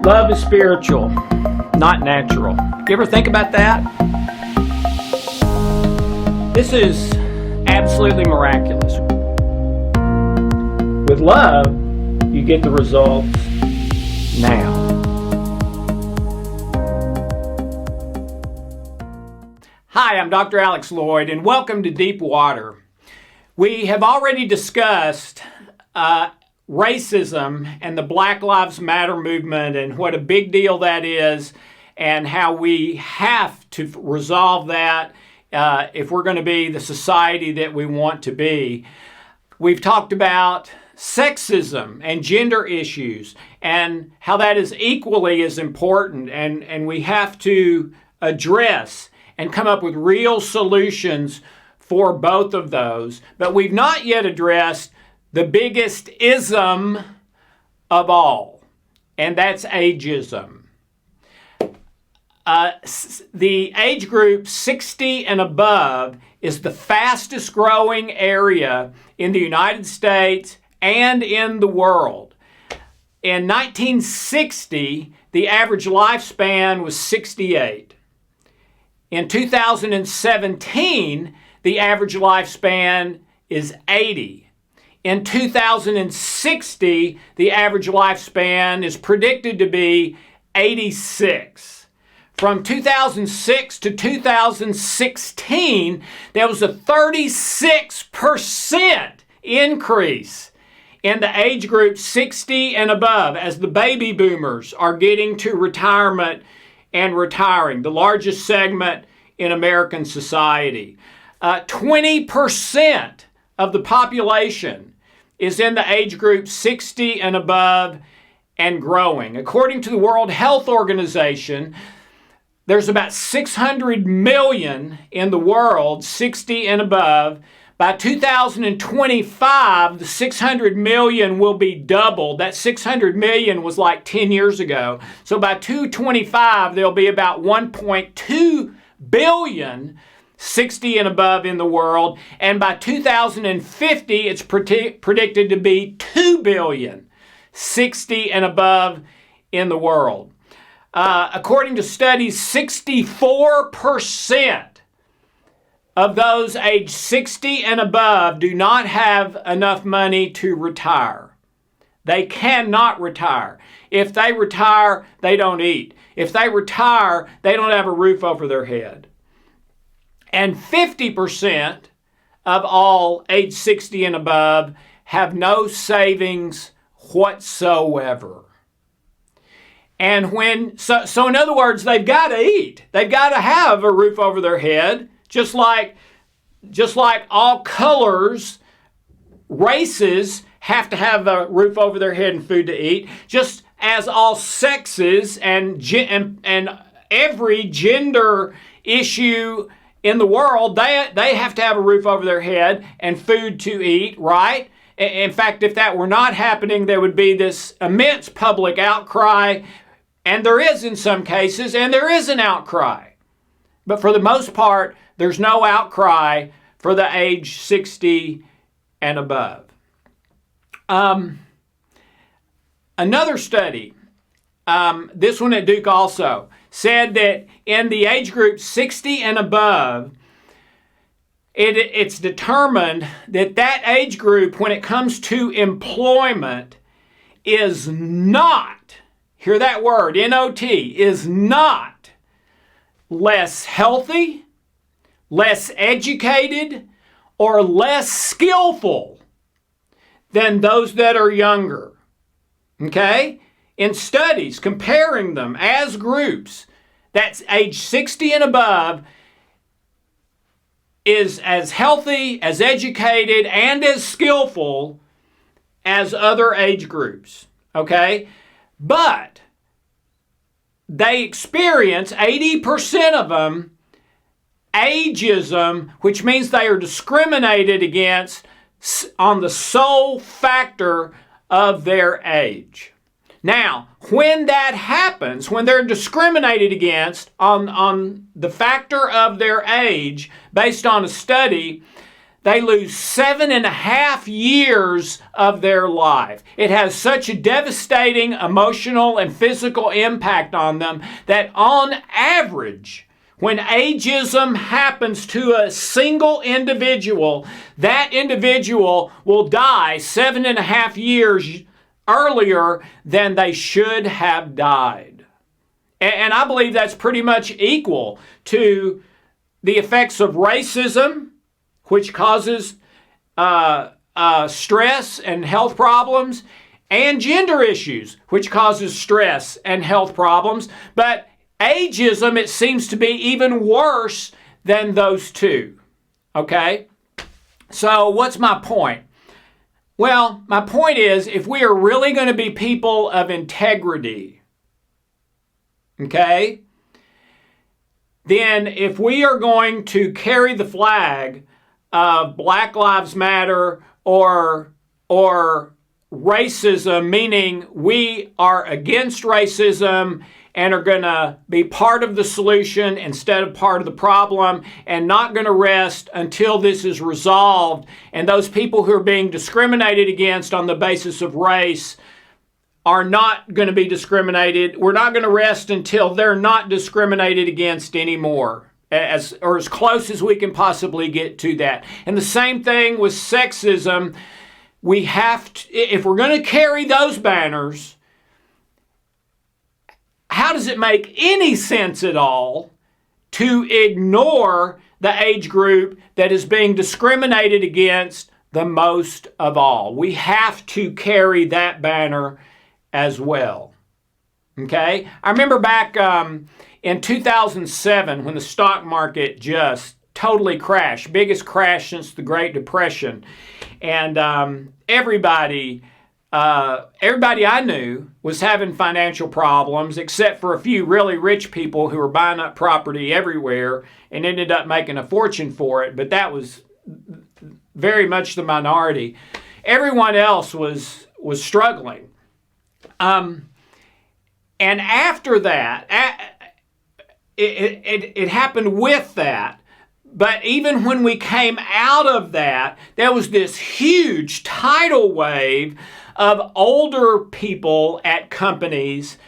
Love is spiritual, not natural. You ever think about that? This is absolutely miraculous. With love, you get the results now. Hi, I'm Dr. Alex Loyd, and welcome to Deep Water. We have already discussed racism and the Black Lives Matter movement and what a big deal that is and how we have to resolve that if we're going to be the society that we want to be. We've talked about sexism and gender issues and how that is equally as important, and we have to address and come up with real solutions for both of those. But we've not yet addressed the biggest ism of all, and that's ageism. The age group 60 and above is the fastest growing area in the United States and in the world. In 1960, the average lifespan was 68. In 2017, the average lifespan is 80. In 2060, the average lifespan is predicted to be 86. From 2006 to 2016, there was a 36% increase in the age group 60 and above as the baby boomers are getting to retirement and retiring, the largest segment in American society. 20% of the population is in the age group 60 and above and growing. According to the World Health Organization, there's about 600 million in the world 60 and above. By 2025, the 600 million will be doubled. That 600 million was like 10 years ago. So by 2025, there'll be about 1.2 billion 60 and above in the world, and by 2050 it's predicted to be 2 billion 60 and above in the world. According to studies, 64% of those aged 60 and above do not have enough money to retire. They cannot retire. If they retire, they don't eat. If they retire, they don't have a roof over their head. And 50% of all age 60 and above have no savings whatsoever. And so in other words, they've got to eat. They've got to have a roof over their head, just like all colors, races have to have a roof over their head and food to eat, just as all sexes and every gender issue in the world, they have to have a roof over their head and food to eat, right? In fact, if that were not happening, there would be this immense public outcry, and there is in some cases, and there is an outcry. But for the most part, there's no outcry for the age 60 and above. Another study, this one at Duke also, said that in the age group 60 and above, it's determined that age group, when it comes to employment, is not, hear that word, N-O-T, is not less healthy, less educated, or less skillful than those that are younger. Okay? In studies comparing them as groups, that's age 60 and above, is as healthy, as educated, and as skillful as other age groups. Okay? But they experience, 80% of them, ageism, which means they are discriminated against on the sole factor of their age. Now, when that happens, when they're discriminated against on the factor of their age based on a study, they lose 7.5 years of their life. It has such a devastating emotional and physical impact on them that on average, when ageism happens to a single individual, that individual will die 7.5 years earlier than they should have died. And I believe that's pretty much equal to the effects of racism, which causes stress and health problems, and gender issues, which causes stress and health problems. But ageism, it seems to be even worse than those two. Okay? So what's my point? Well, my point is, if we are really going to be people of integrity, okay, then if we are going to carry the flag of Black Lives Matter or racism, meaning we are against racism and are going to be part of the solution instead of part of the problem, and not going to rest until this is resolved, and those people who are being discriminated against on the basis of race are not going to be discriminated. We're not going to rest until they're not discriminated against anymore, as close as we can possibly get to that. And the same thing with sexism. We have to, if we're going to carry those banners, how does it make any sense at all to ignore the age group that is being discriminated against the most of all? We have to carry that banner as well. Okay? I remember back in 2007 when the stock market just totally crashed, biggest crash since the Great Depression. And everybody I knew was having financial problems, except for a few really rich people who were buying up property everywhere and ended up making a fortune for it. But that was very much the minority. Everyone else was struggling. And after that, it happened with that. But even when we came out of that, there was this huge tidal wave of older people at companies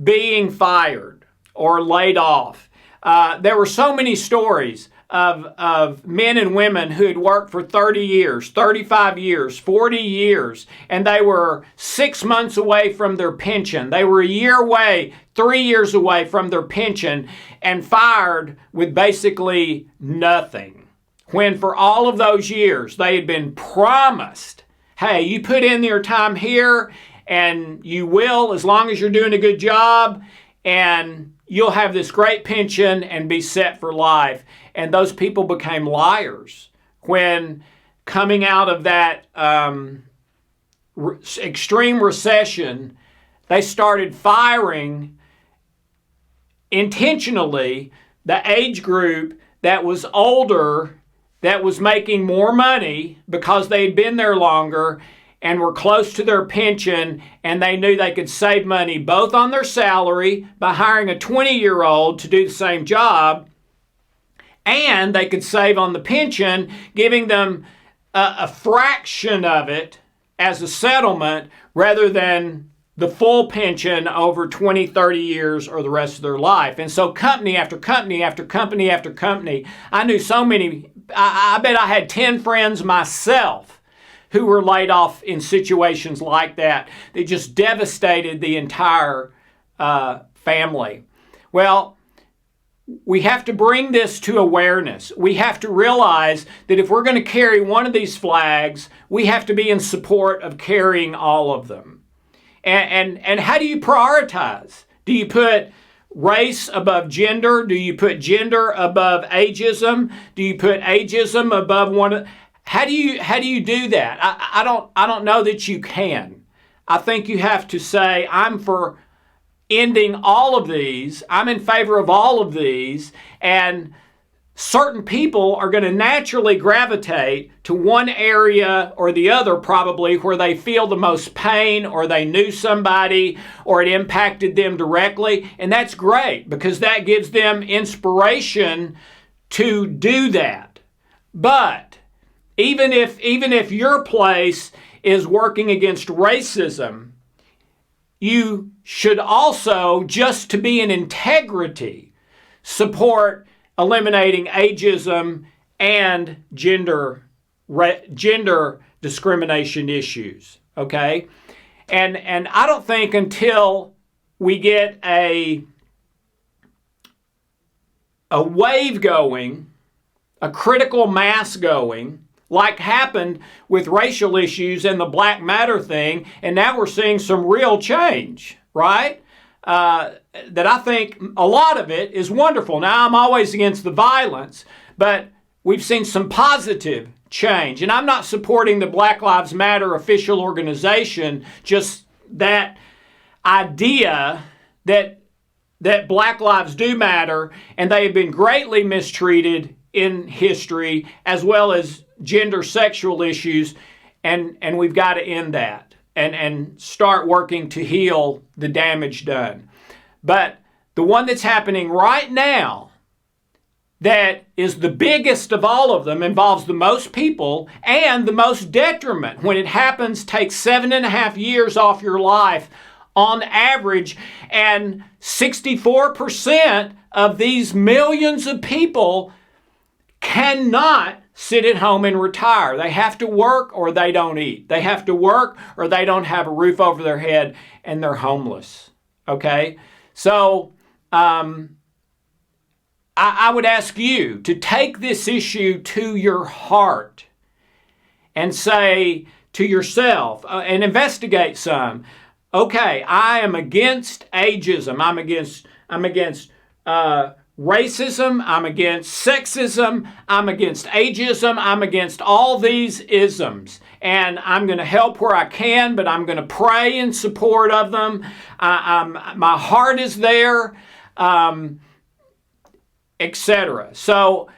being fired or laid off. There were so many stories of men and women who had worked for 30 years, 35 years, 40 years, and they were 6 months away from their pension. They were a year away, 3 years away from their pension, and fired with basically nothing. When for all of those years, they had been promised, hey, you put in your time here, and you will, as long as you're doing a good job, and you'll have this great pension and be set for life. And those people became liars when, coming out of that extreme recession, they started firing intentionally the age group that was older, that was making more money because they had been there longer and were close to their pension, and they knew they could save money both on their salary by hiring a 20-year-old to do the same job, and they could save on the pension, giving them a fraction of it as a settlement rather than the full pension over 20, 30 years or the rest of their life. And so company after company after company after company, I knew so many, I bet I had 10 friends myself who were laid off in situations like that. They just devastated the entire family. Well, we have to bring this to awareness. We have to realize that if we're going to carry one of these flags, we have to be in support of carrying all of them. And how do you prioritize? Do you put race above gender? Do you put gender above ageism? Do you put ageism above one? How do you do that? I don't know that you can. I think you have to say, I'm for ending all of these. I'm in favor of all of these, and certain people are going to naturally gravitate to one area or the other, probably where they feel the most pain, or they knew somebody, or it impacted them directly. And that's great because that gives them inspiration to do that. But even if your place is working against racism, you should also, just to be in integrity, support eliminating ageism and gender discrimination issues, okay? And I don't think until we get a wave going, a critical mass going, like happened with racial issues and the Black Matter thing, and now we're seeing some real change, right? That I think a lot of it is wonderful. Now, I'm always against the violence, but we've seen some positive change. And I'm not supporting the Black Lives Matter official organization, just that idea that Black lives do matter and they have been greatly mistreated in history, as well as gender sexual issues, and we've got to end that and start working to heal the damage done. But the one that's happening right now, that is the biggest of all of them, involves the most people and the most detriment. When it happens, takes 7.5 years off your life on average, and 64% of these millions of people cannot sit at home and retire. They have to work or they don't eat. They have to work or they don't have a roof over their head and they're homeless. Okay? So I would ask you to take this issue to your heart and say to yourself and investigate some. Okay, I am against ageism. I'm against racism. I'm against sexism. I'm against ageism. I'm against all these isms. And I'm going to help where I can, but I'm going to pray in support of them. My heart is there, etc. So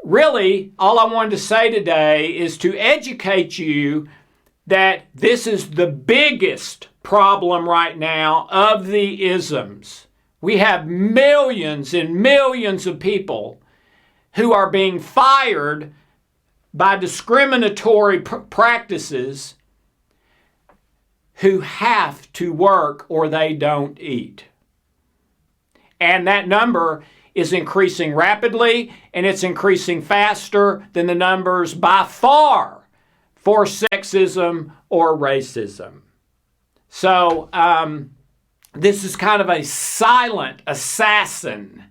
really, all I wanted to say today is to educate you that this is the biggest problem right now of the isms. We have millions and millions of people who are being fired by discriminatory practices who have to work or they don't eat. And that number is increasing rapidly, and it's increasing faster than the numbers by far for sexism or racism. So this is kind of a silent assassin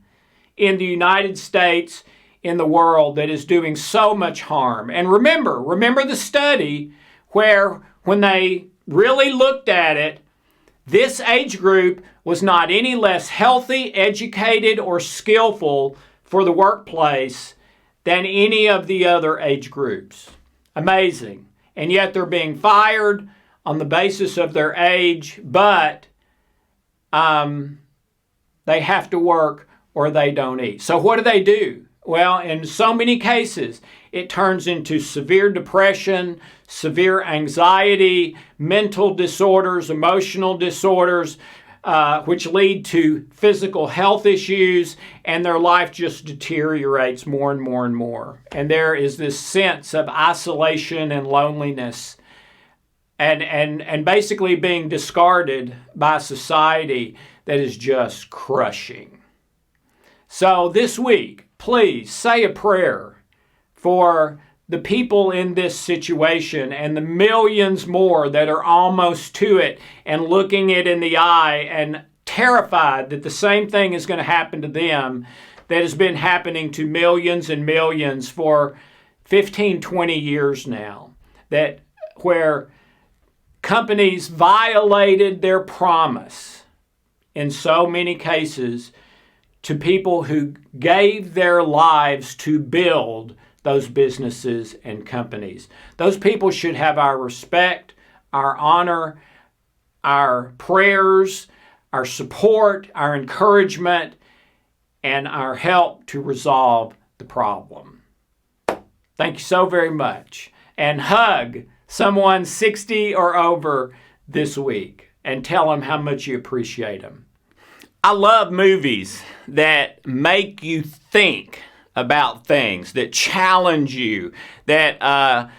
in the United States, in the world, that is doing so much harm. And remember the study where when they really looked at it, this age group was not any less healthy, educated, or skillful for the workplace than any of the other age groups. Amazing. And yet they're being fired on the basis of their age, but they have to work or they don't eat. So what do? Well, in so many cases, it turns into severe depression, severe anxiety, mental disorders, emotional disorders, which lead to physical health issues, and their life just deteriorates more and more and more. And there is this sense of isolation and loneliness and basically being discarded by society that is just crushing. So this week, please say a prayer for the people in this situation and the millions more that are almost to it and looking it in the eye and terrified that the same thing is going to happen to them that has been happening to millions and millions for 15, 20 years now. That where companies violated their promise in so many cases to people who gave their lives to build those businesses and companies. Those people should have our respect, our honor, our prayers, our support, our encouragement, and our help to resolve the problem. Thank you so very much. And hug someone 60 or over this week and tell them how much you appreciate them. I love movies that make you think about things, that challenge you, that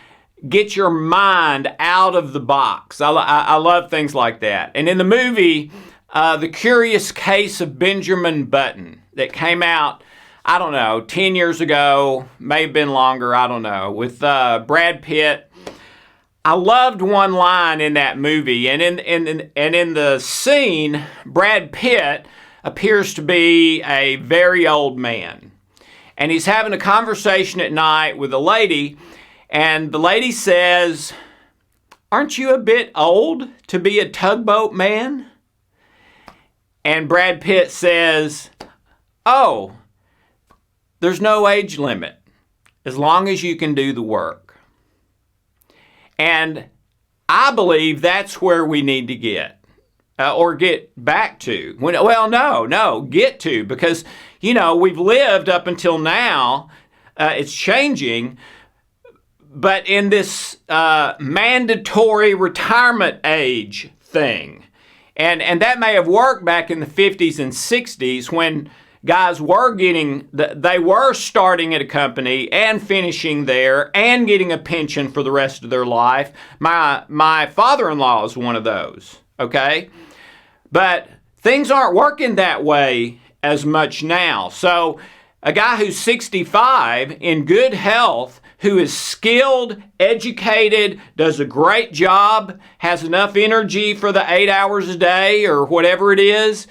get your mind out of the box. I love things like that. And in the movie, The Curious Case of Benjamin Button, that came out, I don't know, 10 years ago, may have been longer, I don't know, with Brad Pitt. I loved one line in that movie, and in the scene, Brad Pitt appears to be a very old man. And he's having a conversation at night with a lady, and the lady says, "Aren't you a bit old to be a tugboat man?" And Brad Pitt says, "Oh, there's no age limit as long as you can do the work." And I believe that's where we need to get. Or get back to. Get to, because, we've lived up until now. It's changing. But in this mandatory retirement age thing, and that may have worked back in the 50s and 60s when guys they were starting at a company and finishing there and getting a pension for the rest of their life. My father-in-law is one of those, okay? But things aren't working that way as much now. So a guy who's 65 in good health, who is skilled, educated, does a great job, has enough energy for the 8 hours a day or whatever it is,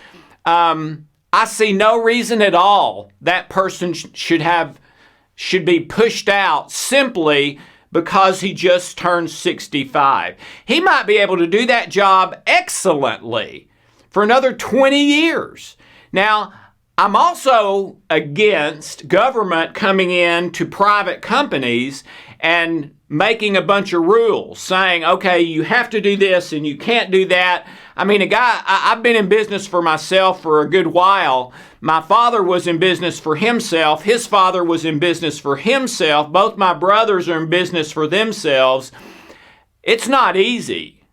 I see no reason at all that person should be pushed out simply because he just turned 65. He might be able to do that job excellently for another 20 years. Now, I'm also against government coming in to private companies and making a bunch of rules, saying, okay, you have to do this and you can't do that. I mean, I've been in business for myself for a good while. My father was in business for himself. His father was in business for himself. Both my brothers are in business for themselves. It's not easy,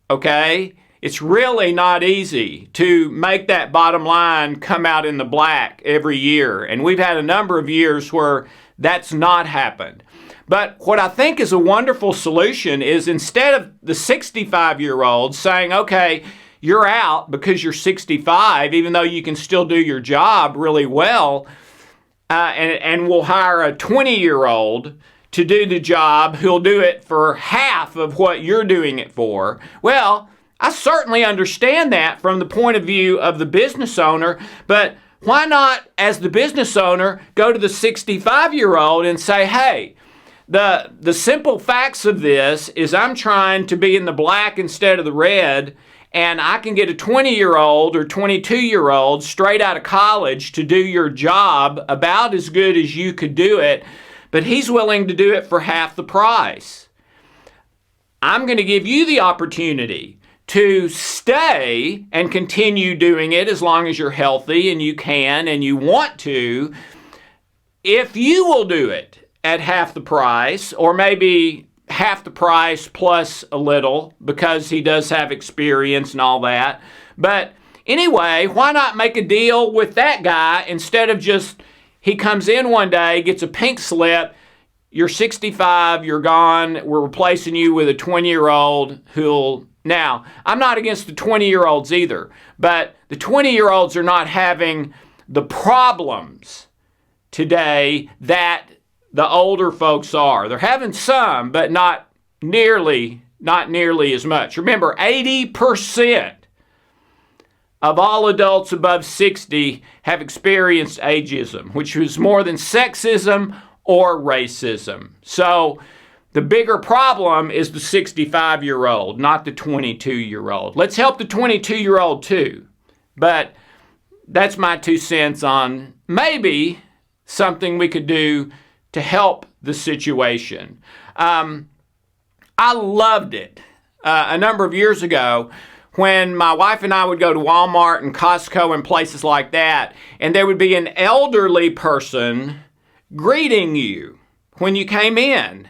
okay? It's really not easy to make that bottom line come out in the black every year. And we've had a number of years where that's not happened. But what I think is a wonderful solution is, instead of the 65-year-old saying, okay, you're out because you're 65, even though you can still do your job really well, and we'll hire a 20-year-old to do the job who'll do it for half of what you're doing it for. Well, I certainly understand that from the point of view of the business owner, but why not, as the business owner, go to the 65-year-old and say, hey, the simple facts of this is I'm trying to be in the black instead of the red, and I can get a 20-year-old or 22-year-old straight out of college to do your job about as good as you could do it, but he's willing to do it for half the price. I'm going to give you the opportunity to stay and continue doing it as long as you're healthy and you can and you want to, if you will do it at half the price, or maybe half the price plus a little, because he does have experience and all that. But anyway, why not make a deal with that guy instead of just, he comes in one day, gets a pink slip, you're 65, you're gone, we're replacing you with a 20-year-old who'll... Now, I'm not against the 20-year-olds either, but the 20-year-olds are not having the problems today that the older folks are. They're having some, but not nearly as much. Remember, 80% of all adults above 60 have experienced ageism, which is more than sexism or racism. So the bigger problem is the 65-year-old, not the 22-year-old. Let's help the 22-year-old too. But that's my 2 cents on maybe something we could do to help the situation. I loved it a number of years ago when my wife and I would go to Walmart and Costco and places like that, and there would be an elderly person greeting you when you came in.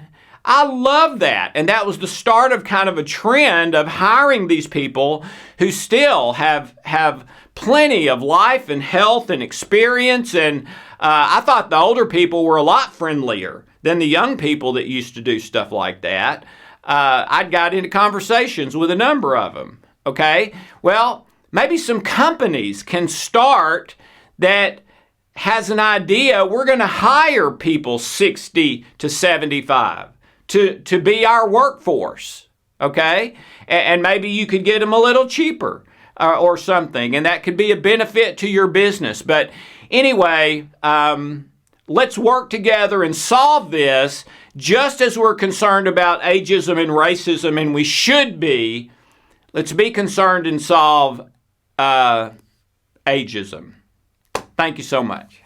I love that. And that was the start of kind of a trend of hiring these people who still have plenty of life and health and experience, and I thought the older people were a lot friendlier than the young people that used to do stuff like that. I got into conversations with a number of them. Okay? Well, maybe some companies can start that has an idea. We're going to hire people 60 to 75 to be our workforce. Okay? And maybe you could get them a little cheaper or something, and that could be a benefit to your business. But anyway, let's work together and solve this, just as we're concerned about ageism and racism, and we should be. Let's be concerned and solve ageism. Thank you so much.